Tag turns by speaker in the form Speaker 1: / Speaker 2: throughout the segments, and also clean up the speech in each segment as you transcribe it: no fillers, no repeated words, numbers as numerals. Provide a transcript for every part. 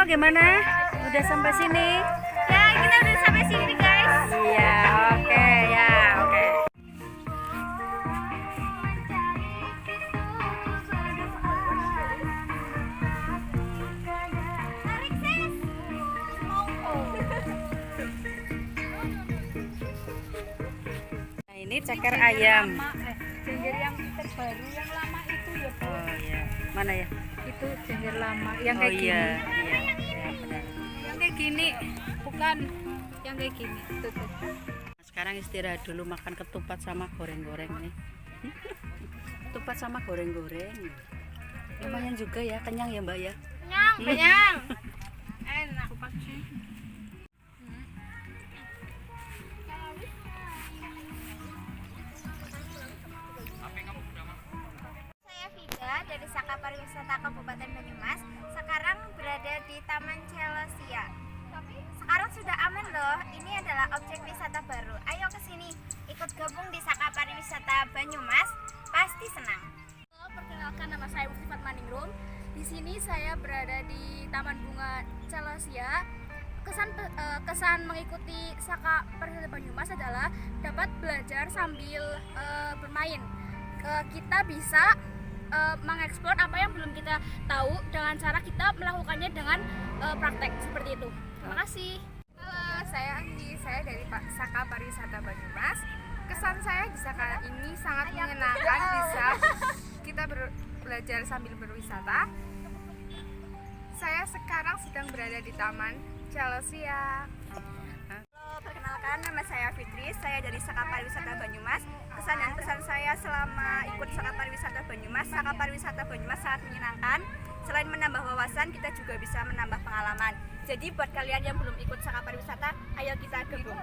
Speaker 1: gimana? Udah sampai sini?
Speaker 2: Ya, kita udah sampai sini guys.
Speaker 1: Iya, oke ya, oke.
Speaker 2: Tarik sis.
Speaker 1: Nah, ini ceker ayam.
Speaker 2: Jengger yang terbaru yang lama itu ya.
Speaker 1: Oh iya. Mana ya?
Speaker 2: Itu jengger lama yang
Speaker 1: Oh
Speaker 2: kayak
Speaker 1: iya,
Speaker 2: gini.
Speaker 1: iya, iya benar.
Speaker 2: Yang kayak gini, bukan yang kayak gini. Tuh.
Speaker 1: Sekarang istirahat dulu, makan ketupat sama goreng-goreng nih. Ketupat sama goreng-goreng. Lumayan juga ya, kenyang ya Mbak ya.
Speaker 2: Kenyang. Enak pasti. Saya Vida dari Saka Pariwisata Kabupaten Banyumas. Sekarang berada di Taman Celosia. Sekarang sudah aman loh. Ini adalah objek wisata baru. Ayo ke sini, ikut gabung di Saka Pariwisata Banyumas. Pasti senang. Halo, perkenalkan nama saya Mustifat Maningrum. Di sini saya berada di Taman Bunga Celosia. Kesan mengikuti Saka Pariwisata Banyumas adalah dapat belajar sambil bermain. Kita bisa mengeksplor apa yang belum kita tahu dengan cara kita melakukannya dengan praktek seperti itu. Terima kasih.
Speaker 3: Halo, saya Anggi. Saya dari Saka Pariwisata Banyumas. Kesan saya di Saka ini sangat menyenangkan, bisa kita belajar sambil berwisata. Saya sekarang sedang berada di Taman Celosia.
Speaker 2: Halo, perkenalkan nama saya Fitri. Saya dari Saka Pariwisata Banyumas. Kesan dan pesan saya selama ikut Saka Pariwisata Banyumas sangat menyenangkan. Selain menambah wawasan, kita juga bisa menambah pengalaman. Jadi buat kalian yang belum ikut Saka Pariwisata, ayo kita gabung.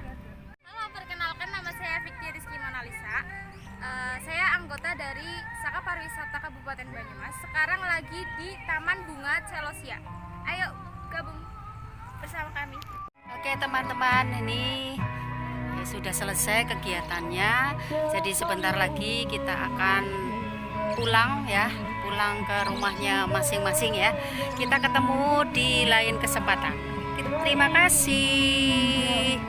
Speaker 3: Halo, perkenalkan nama saya Fikri Rizky Monalisa. Saya anggota dari Saka Pariwisata Kabupaten Banyumas. Sekarang lagi di Taman Bunga Celosia. Ayo gabung bersama kami.
Speaker 1: Oke teman-teman, ini ya, sudah selesai kegiatannya. Jadi sebentar lagi kita akan pulang ya, pulang ke rumahnya masing-masing ya. Kita ketemu di lain kesempatan. Terima kasih.